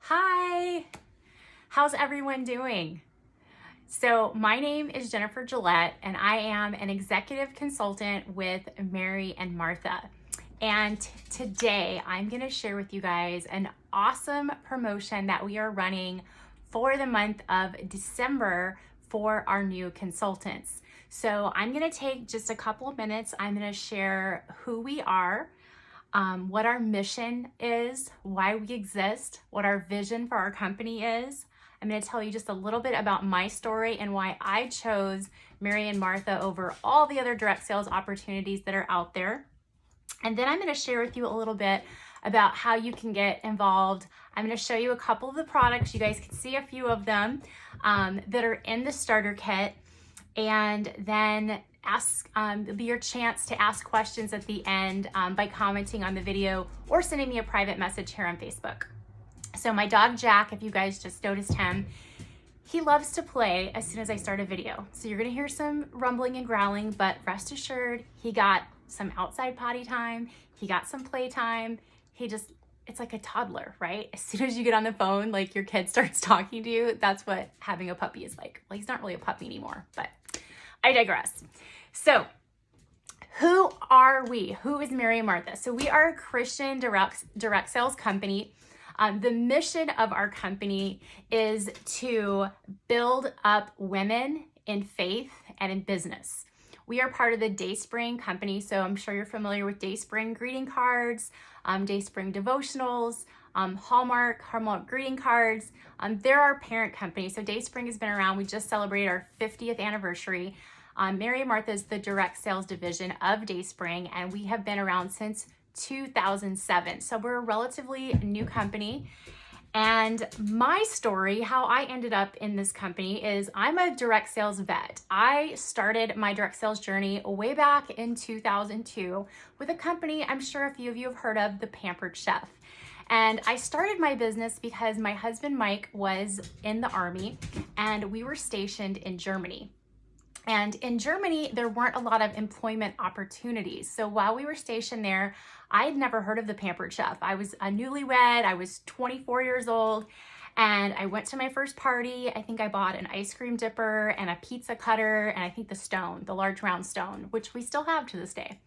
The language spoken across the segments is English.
Hi, how's everyone doing? So my name is Jennifer Gillette and I am an executive consultant with Mary and Martha. And today I'm gonna share with you guys an awesome promotion that we are running for the month of December for our new consultants. So I'm gonna take just a couple of minutes. I'm gonna share who we are, what our mission is, why we exist, what our vision for our company is. I'm going to tell you just a little bit about my story and why I chose Mary and Martha over all the other direct sales opportunities that are out there. And then I'm going to share with you a little bit about how you can get involved. I'm going to show you a couple of the products. You guys can see a few of them that are in the starter kit. And then it'll be your chance to ask questions at the end by commenting on the video or sending me a private message here on Facebook. So my dog Jack, if you guys just noticed him, he loves to play as soon as I start a video. So you're gonna hear some rumbling and growling, but rest assured, he got some outside potty time, he got some play time. It's like a toddler, right? As soon as you get on the phone, like your kid starts talking to you, that's what having a puppy is like. Well, he's not really a puppy anymore, but I digress. So who are we? Who is Mary and Martha? So we are a Christian direct sales company. The mission of our company is to build up women in faith and in business. We are part of the Dayspring company, so I'm sure you're familiar with Dayspring greeting cards, Dayspring devotionals, Hallmark greeting cards. They're our parent company. So Dayspring has been around. We just celebrated our 50th anniversary. Mary and Martha is the direct sales division of Dayspring, and we have been around since 2007. So we're a relatively new company. And my story, how I ended up in this company, is I'm a direct sales vet. I started my direct sales journey way back in 2002 with a company I'm sure a few of you have heard of, the Pampered Chef. And I started my business because my husband Mike was in the Army and we were stationed in Germany. And in Germany, there weren't a lot of employment opportunities. So while we were stationed there, I had never heard of the Pampered Chef. I was a newlywed, I was 24 years old, and I went to my first party. I think I bought an ice cream dipper and a pizza cutter, and I think the large round stone, which we still have to this day.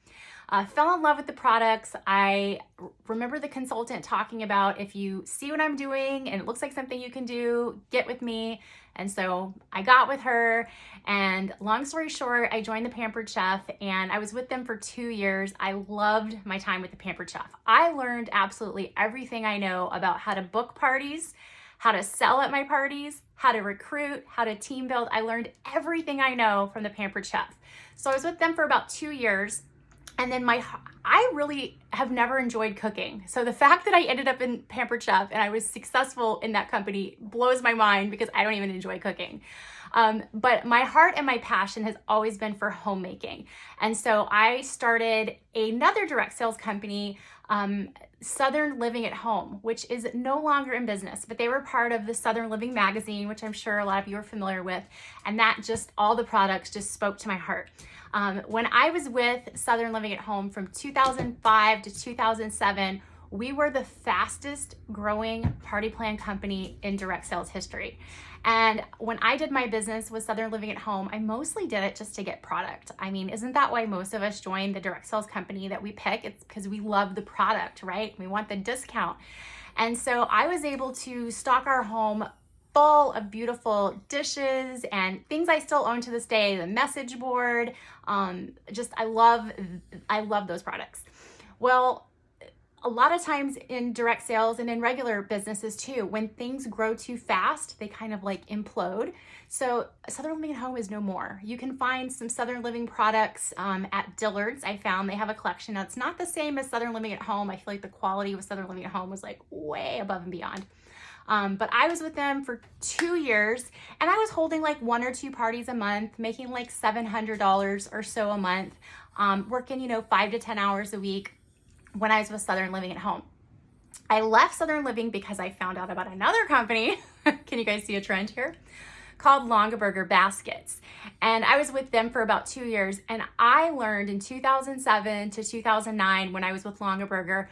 Fell in love with the products. I remember the consultant talking about, if you see what I'm doing and it looks like something you can do, get with me. And so I got with her, and long story short, I joined the Pampered Chef and I was with them for 2 years. I loved my time with the Pampered Chef. I learned absolutely everything I know about how to book parties, how to sell at my parties, how to recruit, how to team build. I learned everything I know from the Pampered Chef. So I was with them for about 2 years. And then I really have never enjoyed cooking. So the fact that I ended up in Pampered Chef and I was successful in that company blows my mind because I don't even enjoy cooking. But my heart and my passion has always been for homemaking. And so I started another direct sales company, Southern Living at Home, which is no longer in business, but they were part of the Southern Living magazine, which I'm sure a lot of you are familiar with. And all the products just spoke to my heart. When I was with Southern Living at Home from 2005 to 2007, we were the fastest growing party plan company in direct sales history. And when I did my business with Southern Living at Home, I mostly did it just to get product. I mean, isn't that why most of us join the direct sales company that we pick? It's because we love the product, right? We want the discount. And so I was able to stock our home full of beautiful dishes and things I still own to this day, the message board. I love those products. Well, a lot of times in direct sales and in regular businesses too, when things grow too fast, they kind of like implode. So Southern Living at Home is no more. You can find some Southern Living products at Dillard's. I found they have a collection. Now, it's not the same as Southern Living at Home. I feel like the quality with Southern Living at Home was like way above and beyond. But I was with them for 2 years and I was holding like 1 or 2 parties a month, making like $700 or so a month, working, 5 to 10 hours a week when I was with Southern Living at Home. I left Southern Living because I found out about another company. Can you guys see a trend here? Called Longaberger Baskets. And I was with them for about 2 years. And I learned in 2007 to 2009 when I was with Longaberger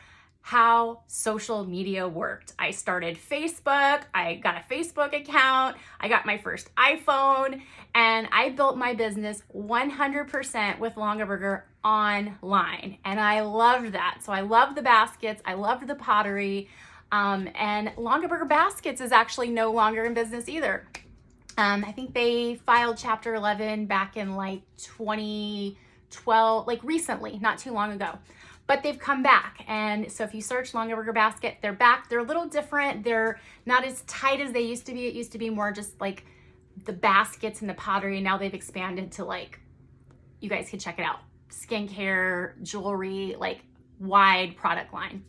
how social media worked. I started Facebook, I got a Facebook account, I got my first iPhone, and I built my business 100% with Longaberger online. And I loved that. So I loved the baskets, I loved the pottery, and Longaberger Baskets is actually no longer in business either. I think they filed Chapter 11 back in like 2012, like recently, not too long ago. But they've come back. And so if you search Longaberger Basket, they're back. They're a little different. They're not as tight as they used to be. It used to be more just like the baskets and the pottery. Now they've expanded to like, you guys can check it out, skincare, jewelry, like wide product line.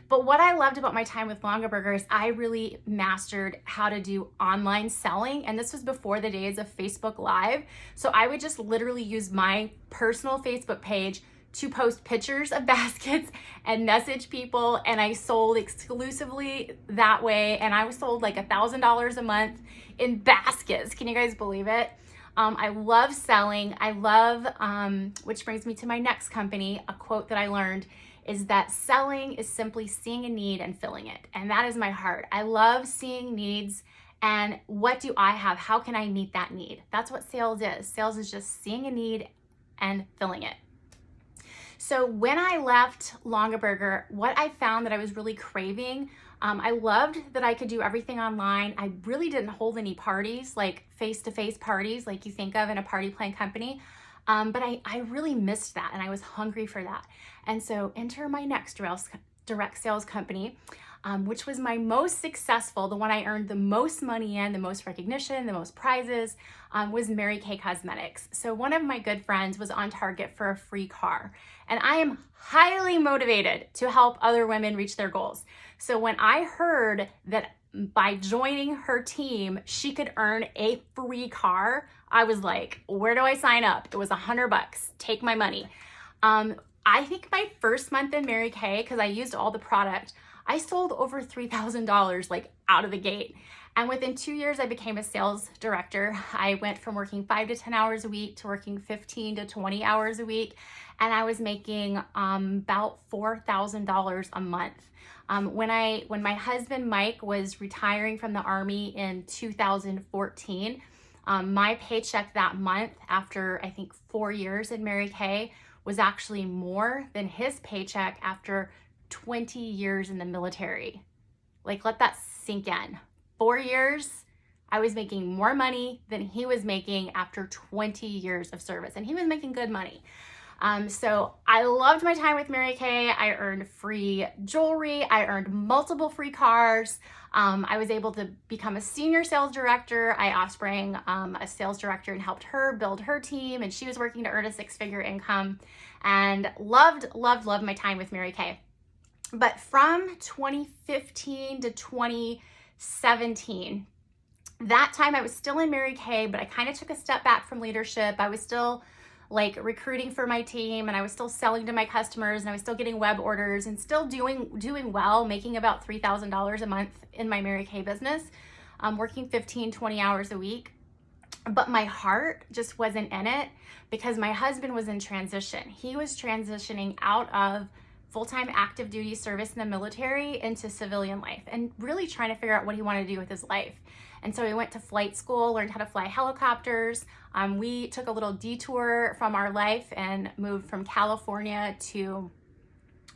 But what I loved about my time with Longaberger is I really mastered how to do online selling. And this was before the days of Facebook Live. So I would just literally use my personal Facebook page to post pictures of baskets and message people. And I sold exclusively that way. And I was sold like $1,000 a month in baskets. Can you guys believe it? I love selling. I love, which brings me to my next company, a quote that I learned is that selling is simply seeing a need and filling it. And that is my heart. I love seeing needs and what do I have? How can I meet that need? That's what sales is. Sales is just seeing a need and filling it. So when I left Longaberger, what I found that I was really craving, I loved that I could do everything online. I really didn't hold any parties, like face-to-face parties like you think of in a party plan company. But I really missed that and I was hungry for that. And so enter my next direct sales company, which was my most successful, the one I earned the most money in, the most recognition, the most prizes, was Mary Kay Cosmetics. So one of my good friends was on target for a free car. And I am highly motivated to help other women reach their goals. So when I heard that by joining her team, she could earn a free car, I was like, where do I sign up? It was $100, take my money. I think my first month in Mary Kay, because I used all the product, I sold over $3,000 like out of the gate. And within 2 years, I became a sales director. I went from working 5 to 10 hours a week to working 15 to 20 hours a week. And I was making about $4,000 a month. When my husband Mike was retiring from the Army in 2014, my paycheck that month after I think 4 years in Mary Kay was actually more than his paycheck after 20 years in the military. Like, let that sink in. 4 years, I was making more money than he was making after 20 years of service, and he was making good money. So I loved my time with Mary Kay. I earned free jewelry. I earned multiple free cars. I was able to become a senior sales director. I offsprang a sales director and helped her build her team, and she was working to earn a 6-figure income, and loved my time with Mary Kay. But from 2015 to 2017, that time I was still in Mary Kay, but I kind of took a step back from leadership. I was still like recruiting for my team, and I was still selling to my customers, and I was still getting web orders and still doing well, making about $3,000 a month in my Mary Kay business, working 15, 20 hours a week. But my heart just wasn't in it because my husband was in transition. He was transitioning out of full-time active duty service in the military into civilian life and really trying to figure out what he wanted to do with his life. And so he went to flight school, learned how to fly helicopters. We took a little detour from our life and moved from California to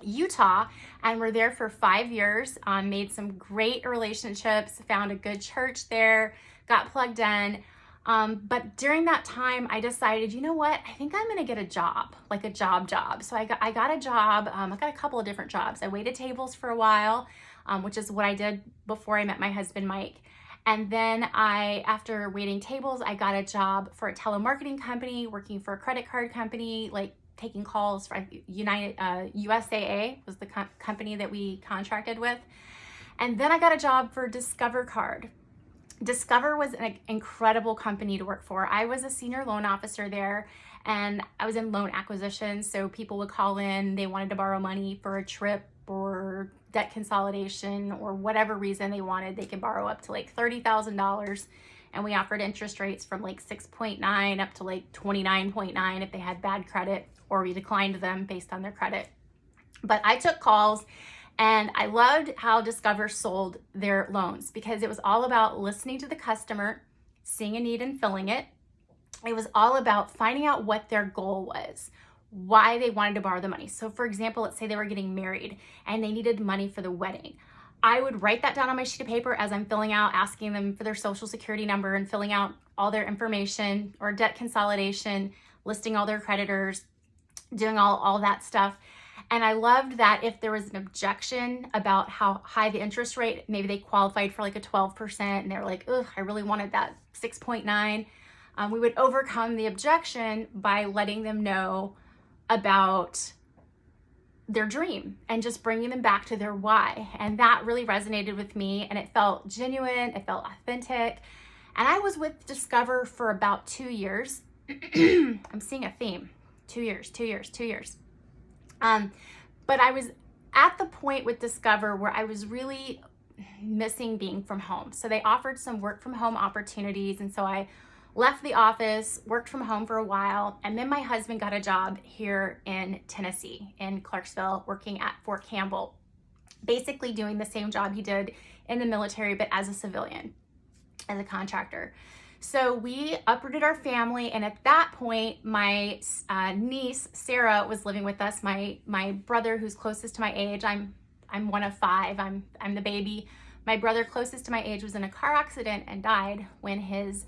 Utah, and we're there for 5 years, made some great relationships, found a good church there, got plugged in. But during that time, I decided, you know what, I think I'm gonna get a job, like a job. So I got a job. I got a couple of different jobs. I waited tables for a while, which is what I did before I met my husband, Mike. And then after waiting tables, I got a job for a telemarketing company, working for a credit card company, like taking calls for USAA was the company that we contracted with. And then I got a job for Discover Card. Discover was an incredible company to work for. I was a senior loan officer there, and I was in loan acquisition. So people would call in, they wanted to borrow money for a trip or debt consolidation or whatever reason they wanted. They could borrow up to like $30,000, and we offered interest rates from like 6.9 up to like 29.9 if they had bad credit, or we declined them based on their credit. But I took calls, and I loved how Discover sold their loans because it was all about listening to the customer, seeing a need and filling it. It was all about finding out what their goal was, why they wanted to borrow the money. So for example, let's say they were getting married and they needed money for the wedding. I would write that down on my sheet of paper as I'm filling out, asking them for their social security number and filling out all their information, or debt consolidation, listing all their creditors, doing all that stuff. And I loved that if there was an objection about how high the interest rate, maybe they qualified for like a 12% and they're like, ugh, I really wanted that 6.9. We would overcome the objection by letting them know about their dream and just bringing them back to their why. And that really resonated with me, and it felt genuine, it felt authentic. And I was with Discover for about 2 years. I'm seeing a theme. 2 years. But I was at the point with Discover where I was really missing being from home. So they offered some work from home opportunities. And so I left the office, worked from home for a while. And then my husband got a job here in Tennessee, in Clarksville, working at Fort Campbell, basically doing the same job he did in the military, but as a civilian, as a contractor. So we uprooted our family, and at that point, my niece Sarah was living with us. My brother, who's closest to my age, I'm one of five. I'm the baby. My brother, closest to my age, was in a car accident and died when his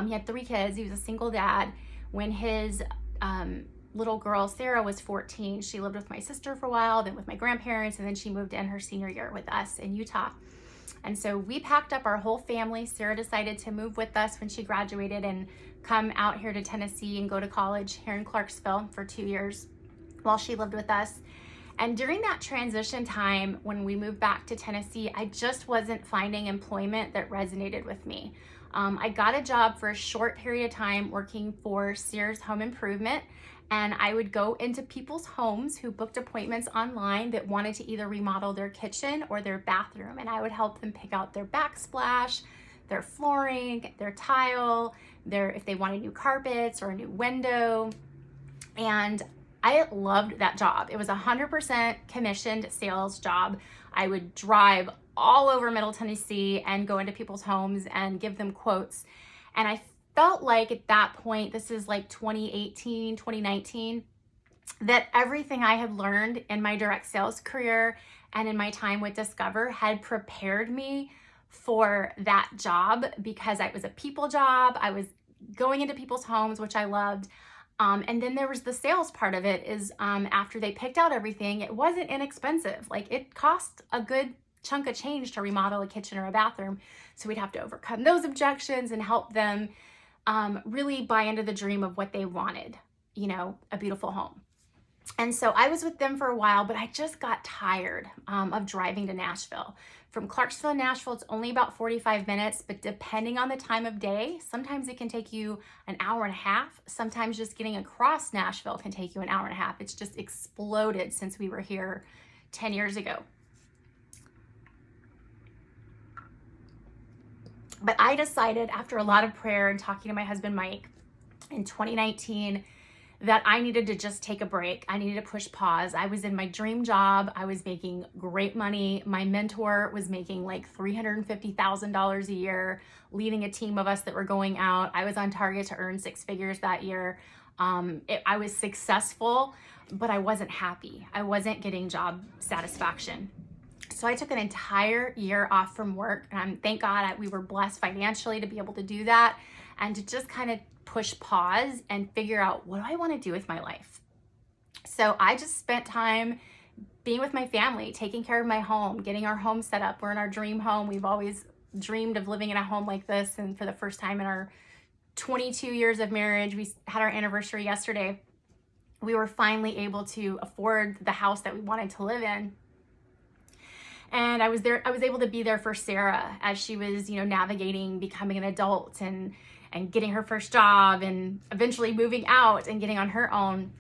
he had 3 kids. He was a single dad. When his little girl Sarah was 14, she lived with my sister for a while, then with my grandparents, and then she moved in her senior year with us in Utah. And so we packed up our whole family. Sarah decided to move with us when she graduated and come out here to Tennessee and go to college here in Clarksville for 2 years while she lived with us. And during that transition time, when we moved back to Tennessee, I just wasn't finding employment that resonated with me. I got a job for a short period of time working for Sears Home Improvement, and I would go into people's homes who booked appointments online that wanted to either remodel their kitchen or their bathroom, and I would help them pick out their backsplash, their flooring, their tile, if they wanted new carpets or a new window. And I loved that job. It was 100% commissioned sales job. I would drive all over Middle Tennessee and go into people's homes and give them quotes. And I felt like at that point, this is like 2018, 2019, that everything I had learned in my direct sales career and in my time with Discover had prepared me for that job, because it was a people job. I was going into people's homes, which I loved. And then there was the sales part of it is after they picked out everything, it wasn't inexpensive. Like, it cost a good chunk of change to remodel a kitchen or a bathroom. So we'd have to overcome those objections and help them really buy into the dream of what they wanted, a beautiful home. And so I was with them for a while, but I just got tired of driving to Nashville. From Clarksville to Nashville, it's only about 45 minutes, but depending on the time of day, sometimes it can take you an hour and a half. Sometimes just getting across Nashville can take you an hour and a half. It's just exploded since we were here 10 years ago. But I decided, after a lot of prayer and talking to my husband, Mike, in 2019, that I needed to just take a break. I needed to push pause. I was in my dream job. I was making great money. My mentor was making like $350,000 a year, leading a team of us that were going out. I was on target to earn 6 figures that year. I was successful, but I wasn't happy. I wasn't getting job satisfaction. So I took an entire year off from work, and thank God we were blessed financially to be able to do that and to just kind of push pause and figure out, what do I want to do with my life? So I just spent time being with my family, taking care of my home, getting our home set up. We're in our dream home. We've always dreamed of living in a home like this, and for the first time in our 22 years of marriage, we had our anniversary yesterday. We were finally able to afford the house that we wanted to live in. And I was able to be there for Sarah as she was, navigating becoming an adult and getting her first job and eventually moving out and getting on her own.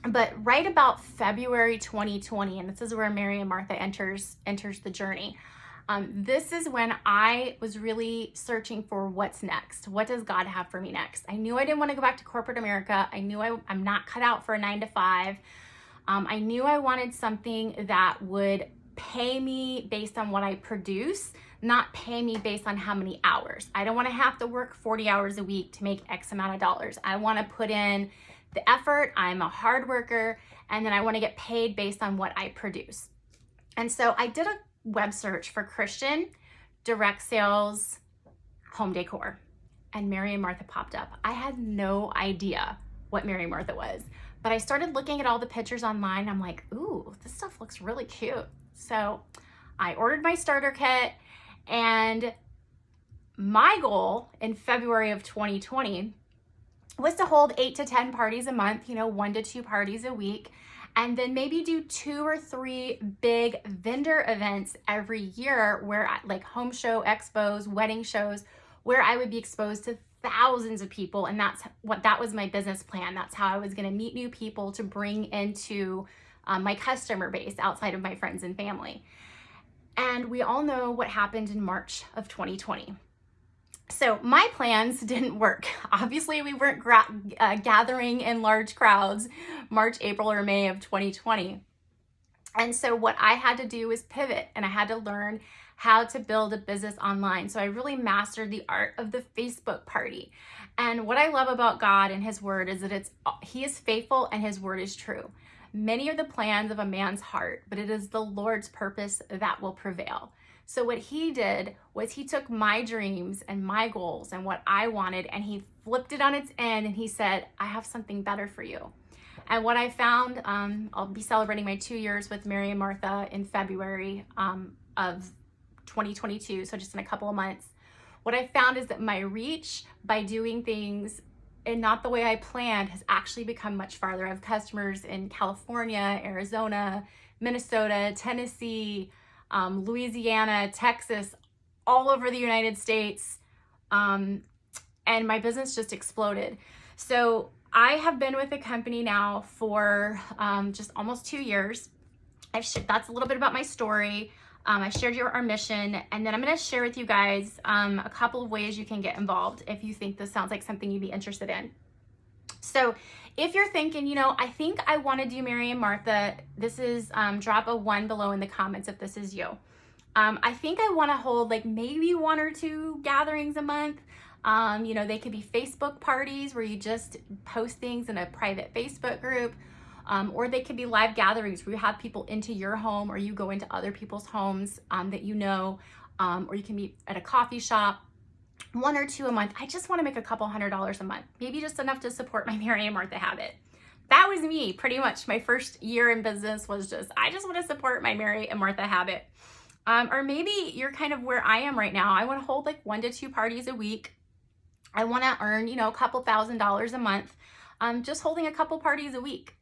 But right about February 2020, and this is where Mary and Martha enters the journey. This is when I was really searching for what's next. What does God have for me next? I knew I didn't want to go back to corporate America. I knew I'm not cut out for a 9 to 5. I knew I wanted something that would pay me based on what I produce, not pay me based on how many hours. I don't want to have to work 40 hours a week to make X amount of dollars. I want to put in the effort. I'm a hard worker, and then I want to get paid based on what I produce. And so I did a web search for Christian direct sales home decor, and Mary and Martha popped up. I had no idea what Mary and Martha was, but I started looking at all the pictures online. I'm like, ooh, this stuff looks really cute. So I ordered my starter kit, and my goal in February of 2020 was to hold 8 to 10 parties a month, 1 to 2 parties a week, and then maybe do 2 or 3 big vendor events every year where like home show expos, wedding shows, where I would be exposed to thousands of people. And that was my business plan. That's how I was going to meet new people to bring into my customer base outside of my friends and family. And we all know what happened in March of 2020. So my plans didn't work. Obviously, we weren't gathering in large crowds March, April, or May of 2020. And so what I had to do was pivot, and I had to learn how to build a business online. So I really mastered the art of the Facebook party. And what I love about God and his word is that he is faithful and his word is true. Many are the plans of a man's heart, but it is the Lord's purpose that will prevail. So what he did was he took my dreams and my goals and what I wanted, and he flipped it on its end, and he said, I have something better for you. And what I found, I'll be celebrating my 2 years with Mary and Martha in February of 2022, so just in a couple of months. What I found is that my reach by doing things and not the way I planned has actually become much farther. I have customers in California, Arizona, Minnesota, Tennessee, Louisiana, Texas, all over the United States. And my business just exploded. So I have been with the company now for just almost 2 years. That's a little bit about my story. I shared our mission, and then I'm going to share with you guys a couple of ways you can get involved if you think this sounds like something you'd be interested in. So if you're thinking, I think I want to do Mary and Martha, this is drop a 1 below in the comments if this is you. I think I want to hold like maybe 1 or 2 gatherings a month. They could be Facebook parties where you just post things in a private Facebook group. Or they could be live gatherings where you have people into your home, or you go into other people's homes that or you can meet at a coffee shop. 1 or 2 a month. I just want to make a couple $100s a month, maybe just enough to support my Mary and Martha habit. That was me pretty much. My first year in business was I just want to support my Mary and Martha habit. Or maybe you're kind of where I am right now. I want to hold like 1 to 2 parties a week. I want to earn, a couple $1,000s a month, just holding a couple parties a week.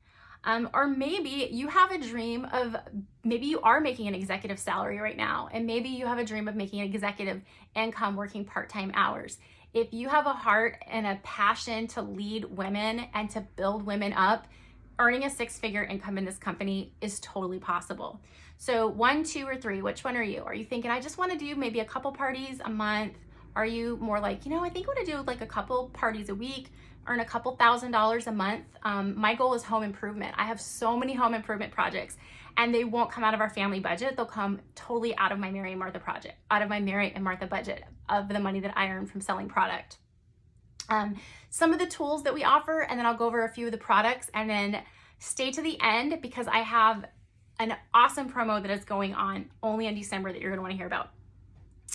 Or maybe you have a dream of, maybe you are making an executive salary right now, and maybe you have a dream of making an executive income working part-time hours. If you have a heart and a passion to lead women and to build women up, earning a 6-figure income in this company is totally possible. So 1, 2, or 3, which one are you? Are you thinking, I just want to do maybe a couple parties a month? Are you more like, I think I want to do like a couple parties a week, earn a couple $1,000s a month? My goal is home improvement. I have so many home improvement projects, and they won't come out of our family budget. They'll come totally out of my Mary and Martha budget of the money that I earn from selling product. Some of the tools that we offer, and then I'll go over a few of the products, and then stay to the end because I have an awesome promo that is going on only in December that you're going to want to hear about.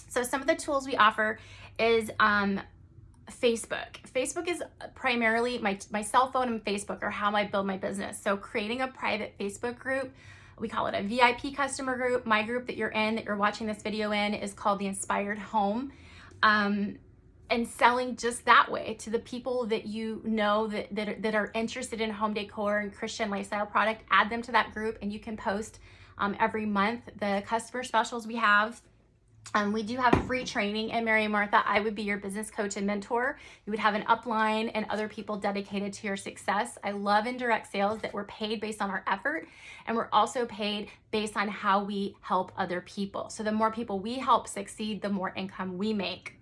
So some of the tools we offer is Facebook. Facebook is primarily my cell phone, and Facebook are how I build my business. So creating a private Facebook group, we call it a VIP customer group. My group that you're watching this video in, is called the Inspired Home. And selling just that way to the people that that are interested in home decor and Christian lifestyle product. Add them to that group, and you can post every month the customer specials we have. We do have free training in Mary and Martha. I would be your business coach and mentor. You would have an upline and other people dedicated to your success. I love indirect sales that we're paid based on our effort, and we're also paid based on how we help other people. So the more people we help succeed, the more income we make.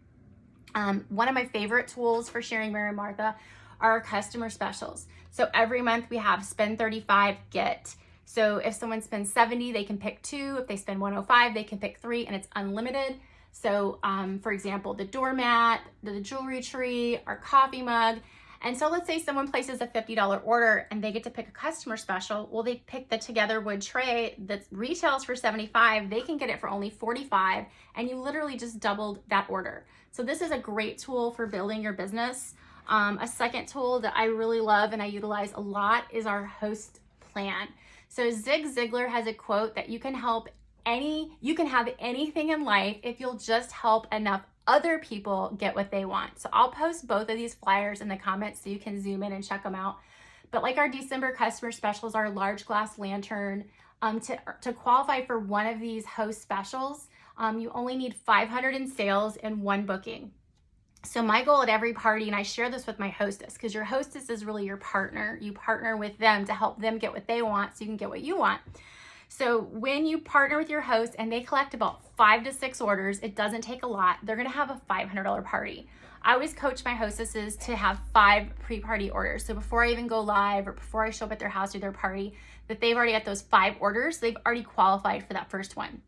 One of my favorite tools for sharing Mary and Martha are our customer specials. So every month we have spend 35, get. So if someone spends 70, they can pick 2. If they spend 105, they can pick 3, and it's unlimited. So for example, the doormat, the jewelry tree, our coffee mug. And so let's say someone places a $50 order and they get to pick a customer special. Well, they pick the Together wood tray that retails for $75. They can get it for only $45, and you literally just doubled that order. So this is a great tool for building your business. A second tool that I really love and I utilize a lot is our host plan. So Zig Ziglar has a quote that you can have anything in life if you'll just help enough other people get what they want. So I'll post both of these flyers in the comments so you can zoom in and check them out. But like our December customer specials, our large glass lantern, to qualify for one of these host specials, you only need 500 in sales and 1 booking. So my goal at every party, and I share this with my hostess, because your hostess is really your partner. You partner with them to help them get what they want so you can get what you want. So when you partner with your host and they collect about 5 to 6 orders, it doesn't take a lot, they're gonna have a $500 party. I always coach my hostesses to have 5 pre-party orders. So before I even go live or before I show up at their house or their party, that they've already got those 5 orders, they've already qualified for that first one.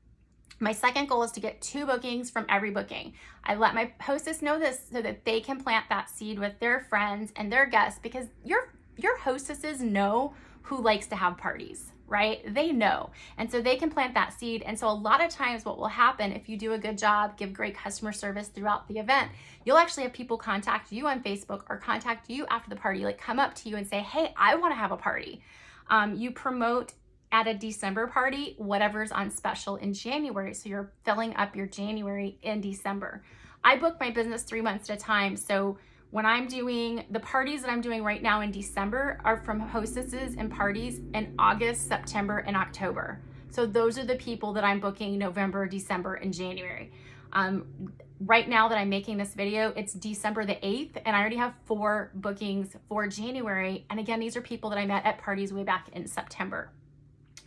My second goal is to get 2 bookings from every booking. I let my hostess know this so that they can plant that seed with their friends and their guests, because your hostesses know who likes to have parties, right? They know. And so they can plant that seed. And so a lot of times what will happen if you do a good job, give great customer service throughout the event, you'll actually have people contact you on Facebook or contact you after the party, like come up to you and say, hey, I want to have a party. You promote at a December party whatever's on special in January. So you're filling up your January in December. I book my business 3 months at a time. So when I'm doing the parties that I'm doing right now in December are from hostesses and parties in August, September, and October. So those are the people that I'm booking November, December, and January. Right now that I'm making this video, it's December the 8th, and I already have 4 bookings for January. And again, these are people that I met at parties way back in September.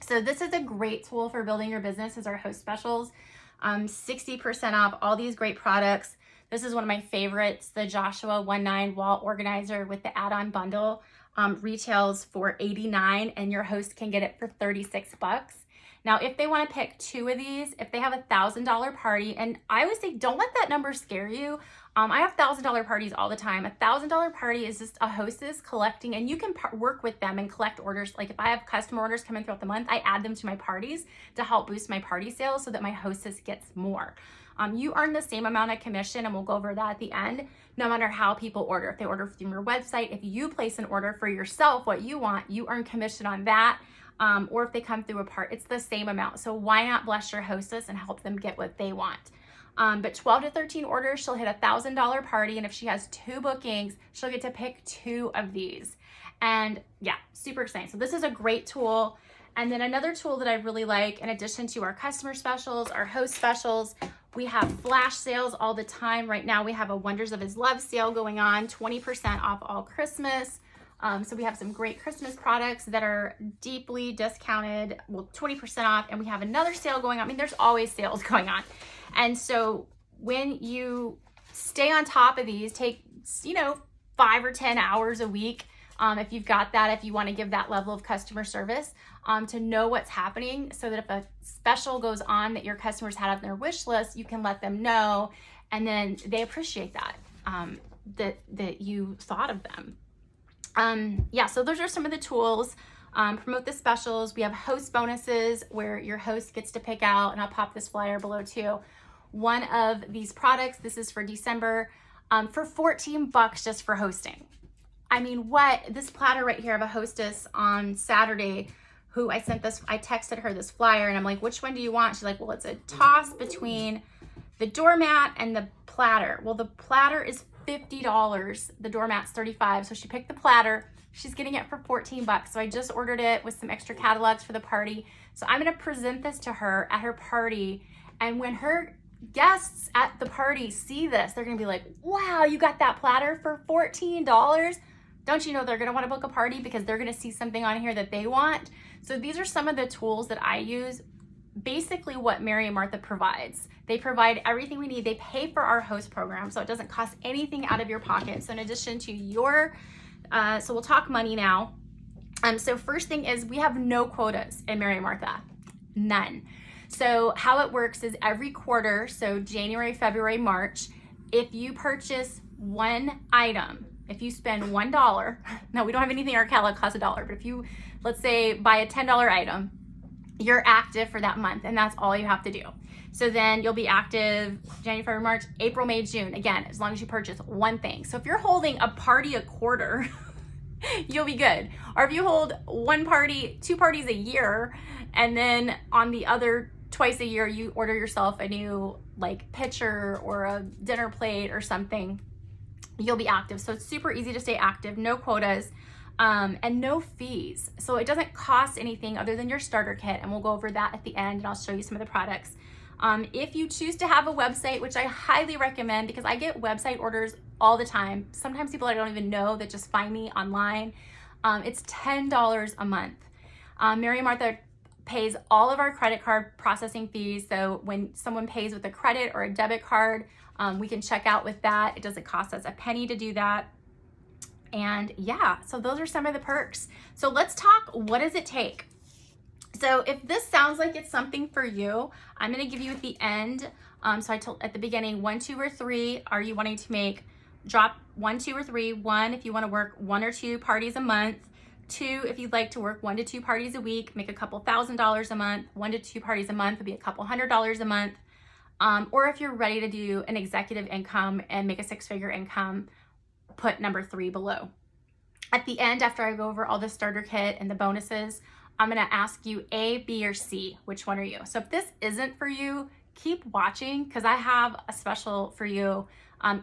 So this is a great tool for building your business, is our host specials. 60% off all these great products. This is one of my favorites, the Joshua 1.9 wall organizer with the add-on bundle. Retails for $89, and your host can get it for $36. Now, if they want to pick 2 of these, if they have a $1,000 party, and I would say don't let that number scare you. I have $1,000 parties all the time. A $1,000 party is just a hostess collecting, and you can work with them and collect orders. Like if I have customer orders coming throughout the month, I add them to my parties to help boost my party sales so that my hostess gets more. You earn the same amount of commission, and we'll go over that at the end, no matter how people order. If they order from your website, if you place an order for yourself, what you want, you earn commission on that. Or if they come through a part, it's the same amount. So why not bless your hostess and help them get what they want? But 12 to 13 orders, she'll hit a $1,000 party. And if she has 2 bookings, she'll get to pick 2 of these. And yeah, super exciting. So this is a great tool. And then another tool that I really like, in addition to our customer specials, our host specials, we have flash sales all the time. Right now we have a Wonders of His Love sale going on, 20% off all Christmas. So we have some great Christmas products that are deeply discounted, well, 20% off, and we have another sale going on. I mean, there's always sales going on. And so when you stay on top of these, take, 5 or 10 hours a week, if you've got that, if you want to give that level of customer service, to know what's happening, so that if a special goes on that your customers had on their wish list, you can let them know, and then they appreciate that, that you thought of them. Yeah, so those are some of the tools. Promote the specials. We have host bonuses where your host gets to pick out, and I'll pop this flyer below too, one of these products. This is for December, for $14 just for hosting. I mean, this platter right here of a hostess on Saturday who I texted her this flyer, and I'm like, which one do you want? She's like, well, it's a toss between the doormat and the platter. Well, the platter is $50, the doormat's $35. So she picked the platter. She's getting it for $14. So I just ordered it with some extra catalogs for the party. So I'm gonna present this to her at her party. And when her guests at the party see this, they're gonna be like, wow, you got that platter for $14? Don't you know they're gonna wanna book a party because they're gonna see something on here that they want? So these are some of the tools that I use. Basically what Mary and Martha provides. They provide everything we need. They pay for our host program, so it doesn't cost anything out of your pocket. So in addition to your So we'll talk money now. So first thing is we have no quotas in Mary and Martha, none. So how it works is every quarter, so January, February, March, if you purchase one item, if you spend $1, now we don't have anything in our catalog costs $1, but if you, let's say, buy a $10 item, you're active for that month, and that's all you have to do. So then you'll be active January, February, March, April, May, June, again, as long as you purchase one thing. So if you're holding a party a quarter, you'll be good. Or if you hold one party, two parties a year, and then on the other twice a year, you order yourself a new like pitcher or a dinner plate or something, you'll be active. So it's super easy to stay active, no quotas, and no fees. So it doesn't cost anything other than your starter kit. And we'll go over that at the end, and I'll show you some of the products. If you choose to have a website, which I highly recommend because I get website orders all the time. Sometimes people I don't even know that just find me online. It's $10 a month. Mary and Martha pays all of our credit card processing fees. So when someone pays with a credit or a debit card, we can check out with that. It doesn't cost us a penny to do that. And yeah, so those are some of the perks. So let's talk, what does it take? So if this sounds like it's something for you, I'm gonna give you at the end, so I told at the beginning, 1, 2, or 3, are you wanting to drop 1, 2, or 3? 1, if you wanna work 1 or 2 parties a month. 2, if you'd like to work 1 to 2 parties a week, make a couple $1,000s a month. 1 to 2 parties a month would be a couple $100s a month. Or if you're ready to do an executive income and make a 6-figure income, put number 3 below. At the end, after I go over all the starter kit and the bonuses, I'm gonna ask you A, B, or C. Which one are you? So if this isn't for you, keep watching because I have a special for you.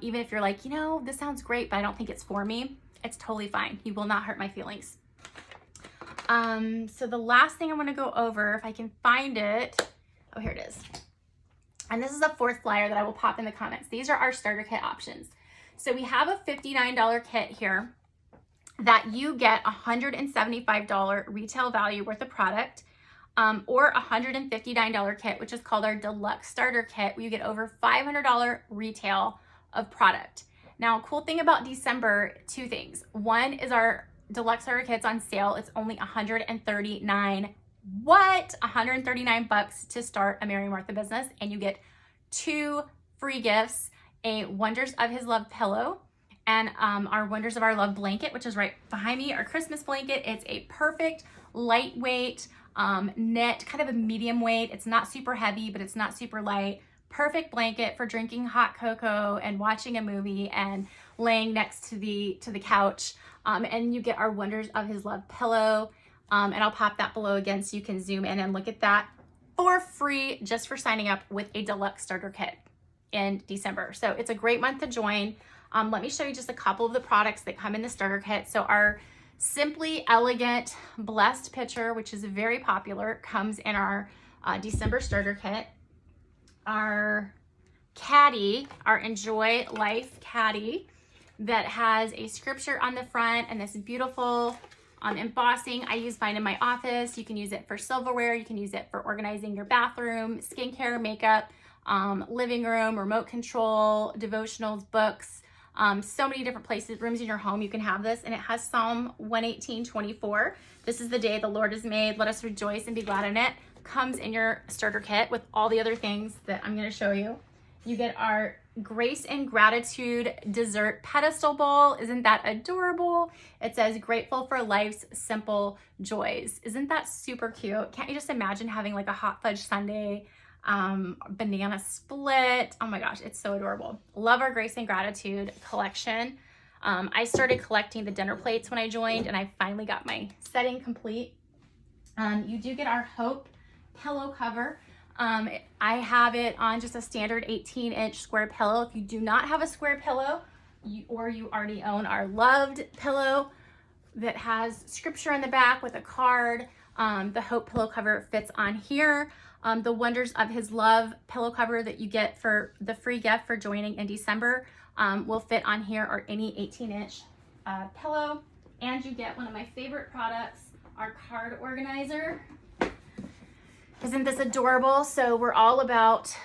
Even if you're like, you know, this sounds great, but I don't think it's for me, it's totally fine. You will not hurt my feelings. So the last thing I wanna go over, if I can find it, oh, here it is. And this is a 4th flyer that I will pop in the comments. These are our starter kit options. So we have a $59 kit here that you get $175 retail value worth of product, or a $159 kit, which is called our deluxe starter kit, where you get over $500 retail of product. Now, cool thing about December, 2 things. 1 is our deluxe starter kit's on sale. It's only $139. What? $139 to start a Mary and Martha business, and you get 2 free gifts, a Wonders of His Love pillow, and our Wonders of Our Love blanket, which is right behind me, our Christmas blanket. It's a perfect lightweight knit, kind of a medium weight. It's not super heavy, but it's not super light. Perfect blanket for drinking hot cocoa and watching a movie and laying next to the couch. And you get our Wonders of His Love pillow. And I'll pop that below again so you can zoom in and look at that for free just for signing up with a deluxe starter kit in December. So it's a great month to join. Let me show you just a couple of the products that come in the starter kit. So our Simply Elegant Blessed Pitcher, which is very popular, comes in our December starter kit. Our caddy, our Enjoy Life caddy, that has a scripture on the front and this beautiful embossing. I use mine in my office. You can use it for silverware. You can use it for organizing your bathroom, skincare, makeup, living room, remote control, devotionals, books, so many different places, rooms in your home. You can have this, and it has Psalm 118:24. This is the day the Lord has made. Let us rejoice and be glad in it. Comes in your starter kit with all the other things that I'm going to show you. You get our Grace and Gratitude dessert pedestal bowl. Isn't that adorable? It says grateful for life's simple joys. Isn't that super cute? Can't you just imagine having like a hot fudge sundae, banana split? Oh my gosh, it's so adorable. Love our Grace and Gratitude collection. I started collecting the dinner plates when I joined, and I finally got my setting complete. You do get our Hope pillow cover. I have it on just a standard 18-inch square pillow. If you do not have a square pillow, or you already own our Loved pillow that has scripture on the back with a card, the Hope pillow cover fits on here. The Wonders of His Love pillow cover that you get for the free gift for joining in December will fit on here, or any 18-inch pillow. And you get one of my favorite products, our card organizer. Isn't this adorable? So we're all about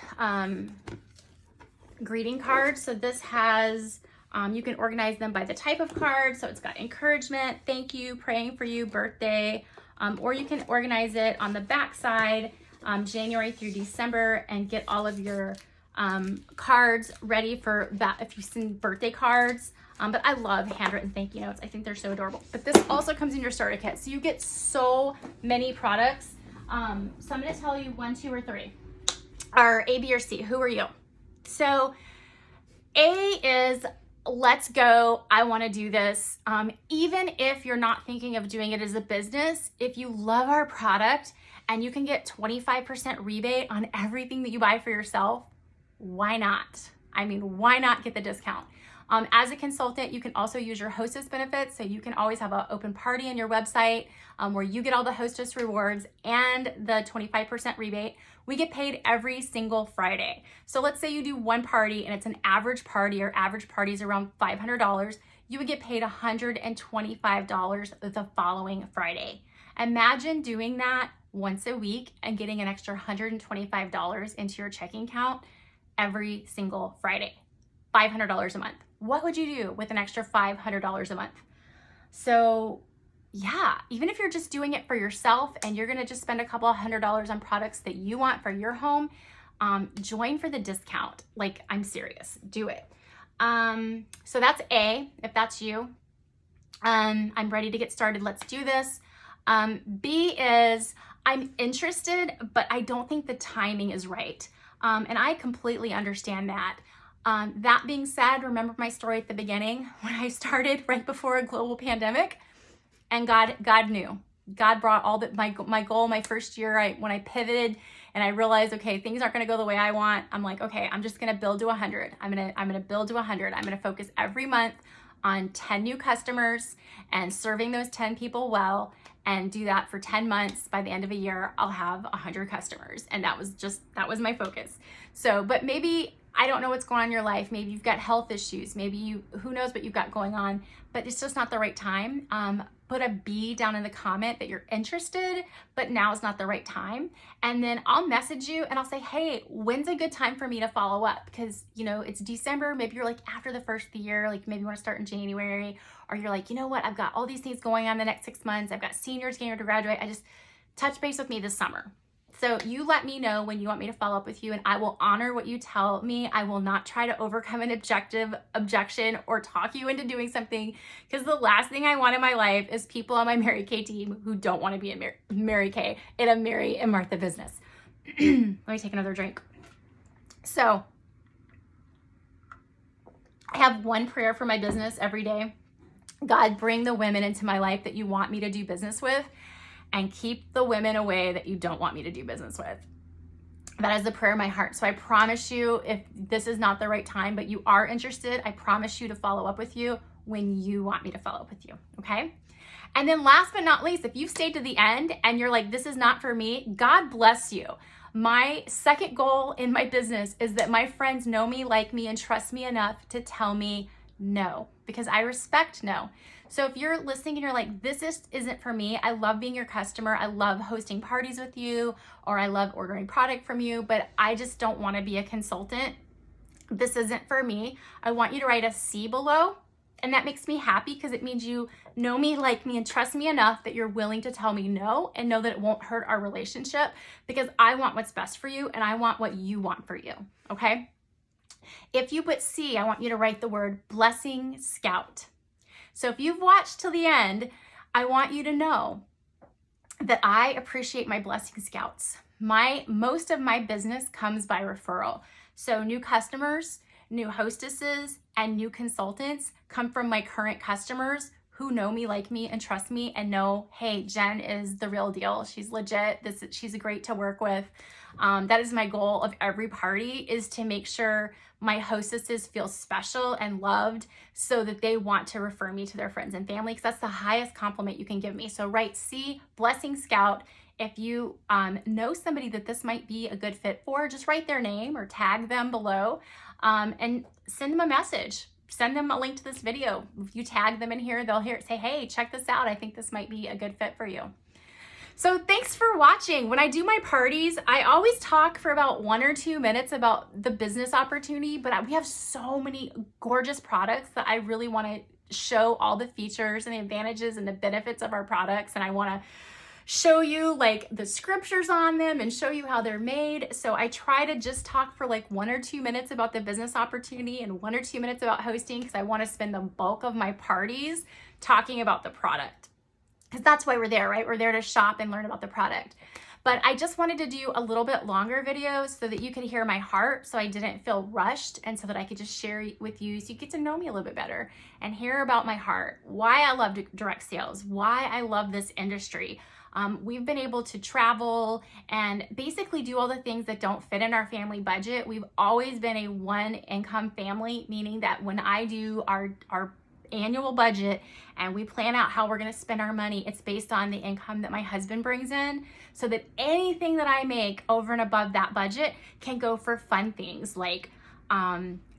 greeting cards. So this has You can organize them by the type of card. So it's got encouragement, thank you, praying for you, birthday, or you can organize it on the back side, January through December, and get all of your cards ready for that if you send birthday cards. But I love handwritten thank you notes. I think they're so adorable. But this also comes in your starter kit. So you get so many products. So I'm going to tell you 1, 2, or 3. Or A, B, or C. Who are you? So A is let's go. I want to do this. Even if you're not thinking of doing it as a business, if you love our product and you can get 25% rebate on everything that you buy for yourself, why not? I mean, why not get the discount? As a consultant, you can also use your hostess benefits. So you can always have an open party on your website where you get all the hostess rewards and the 25% rebate. We get paid every single Friday. So let's say you do one party and it's an average party, or average party is around $500. You would get paid $125 the following Friday. Imagine doing that once a week and getting an extra $125 into your checking account every single Friday. $500 a month. What would you do with an extra $500 a month? So yeah, even if you're just doing it for yourself and you're gonna just spend a couple of $100 on products that you want for your home, join for the discount. Like, I'm serious, do it. So that's A, if that's you. I'm ready to get started, let's do this. B is I'm interested, but I don't think the timing is right. And I completely understand that. That being said, remember my story at the beginning when I started right before a global pandemic, and God knew. God brought all that my goal my first year. When I pivoted and I realized, okay, things aren't going to go the way I want. I'm like, okay, I'm just going to build to 100. I'm going to build to 100. I'm going to focus every month on 10 new customers and serving those 10 people well, and do that for 10 months. By the end of a year, I'll have 100 customers. And that was my focus. So, but maybe I don't know what's going on in your life. Maybe you've got health issues. Maybe who knows what you've got going on, but it's just not the right time. Put a B down in the comment that you're interested, but now is not the right time. And then I'll message you and I'll say, hey, when's a good time for me to follow up? Because, you know, it's December. Maybe you're like after the first of the year, like maybe you want to start in January, or you're like, you know what? I've got all these things going on the next 6 months. I've got seniors getting ready to graduate. I just touch base with me this summer. So you let me know when you want me to follow up with you, and I will honor what you tell me. I will not try to overcome an objection or talk you into doing something, because the last thing I want in my life is people on my Mary Kay team who don't want to be in Mary Kay in a Mary and Martha business. Let me take another drink. So I have one prayer for my business every day. God, bring the women into my life that you want me to do business with, and keep the women away that you don't want me to do business with. That is the prayer of my heart. So I promise you, if this is not the right time, but you are interested, I promise you to follow up with you when you want me to follow up with you, okay? And then last but not least, if you've stayed to the end and you're like, this is not for me, God bless you. My second goal in my business is that my friends know me, like me, and trust me enough to tell me no, because I respect no. So if you're listening and you're like, this isn't for me, I love being your customer, I love hosting parties with you, or I love ordering product from you, but I just don't want to be a consultant. This isn't for me. I want you to write a C below, and that makes me happy because it means you know me, like me, and trust me enough that you're willing to tell me no, and know that it won't hurt our relationship, because I want what's best for you and I want what you want for you, okay? If you put C, I want you to write the word Blessing Scout. So if you've watched till the end, I want you to know that I appreciate my Blessing Scouts. Most of my business comes by referral. So new customers, new hostesses, and new consultants come from my current customers who know me, like me, and trust me, and know, hey, Jen is the real deal. She's legit. She's great to work with. That is my goal of every party, is to make sure my hostesses feel special and loved, so that they want to refer me to their friends and family, because that's the highest compliment you can give me. So write C, Blessing Scout. If you know somebody that this might be a good fit for, just write their name or tag them below, and send them a message. Send them a link to this video. If you tag them in here, they'll say, hey, check this out. I think this might be a good fit for you. So thanks for watching. When I do my parties, I always talk for about 1 or 2 minutes about the business opportunity, but we have so many gorgeous products that I really want to show all the features and the advantages and the benefits of our products. And I want to show you like the scriptures on them and show you how they're made. So I try to just talk for like 1 or 2 minutes about the business opportunity and 1 or 2 minutes about hosting, because I want to spend the bulk of my parties talking about the product. Because that's why we're there, right? We're there to shop and learn about the product. But I just wanted to do a little bit longer videos so that you could hear my heart, so I didn't feel rushed, and so that I could just share with you so you get to know me a little bit better and hear about my heart, why I love direct sales, why I love this industry. We've been able to travel and basically do all the things that don't fit in our family budget. We've always been a one income family, meaning that when I do our annual budget and we plan out how we're going to spend our money, it's based on the income that my husband brings in, so that anything that I make over and above that budget can go for fun things like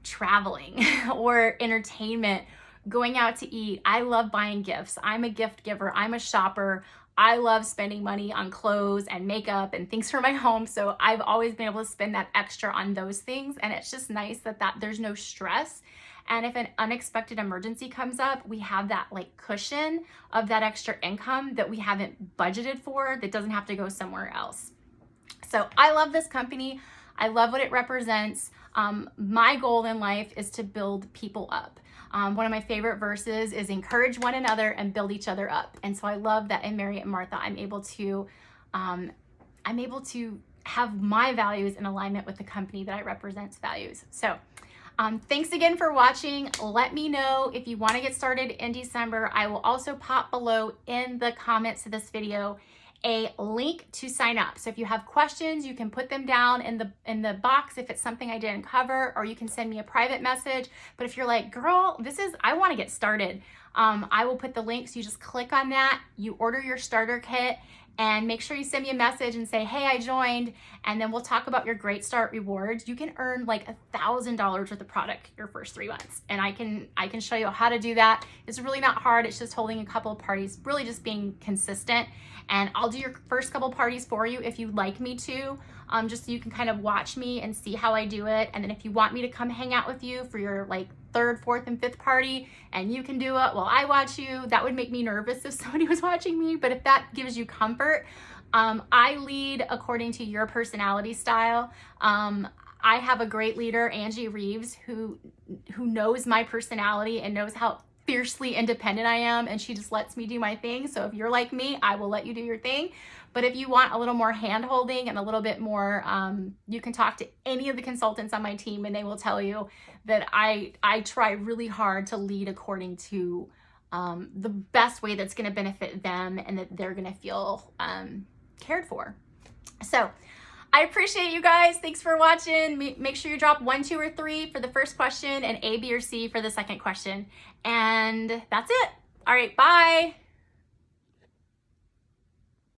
traveling or entertainment, going out to eat. I love buying gifts. I'm a gift giver. I'm a shopper. I love spending money on clothes and makeup and things for my home. So I've always been able to spend that extra on those things. And it's just nice that there's no stress. And if an unexpected emergency comes up, we have that like cushion of that extra income that we haven't budgeted for, that doesn't have to go somewhere else. So I love this company. I love what it represents. My goal in life is to build people up. One of my favorite verses is encourage one another and build each other up. And so I love that in Mary and Martha, I'm able to have my values in alignment with the company that I represent's values. So thanks again for watching. Let me know if you want to get started in December. I will also pop below in the comments to this video a link to sign up. So if you have questions, you can put them down in the box if it's something I didn't cover, or you can send me a private message. But if you're like, girl, I want to get started, I will put the link. So you just click on that, you order your starter kit, and make sure you send me a message and say, hey, I joined, and then we'll talk about your Great Start rewards. You can earn like $1,000 worth of product your first 3 months. And I can show you how to do that. It's really not hard. It's just holding a couple of parties, really just being consistent. And I'll do your first couple parties for you if you'd like me to, just so you can kind of watch me and see how I do it. And then if you want me to come hang out with you for your like 3rd, 4th, and 5th party, and you can do it while I watch you, that would make me nervous if somebody was watching me. But if that gives you comfort, I lead according to your personality style. I have a great leader, Angie Reeves, who knows my personality and knows how fiercely independent I am, and she just lets me do my thing. So if you're like me, I will let you do your thing. But if you want a little more hand holding and a little bit more, you can talk to any of the consultants on my team, and they will tell you that I try really hard to lead according to the best way that's going to benefit them and that they're going to feel cared for. So I appreciate you guys. Thanks for watching. Make sure you drop 1, 2, or 3 for the first question and A, B, or C for the second question. And that's it. All right, bye.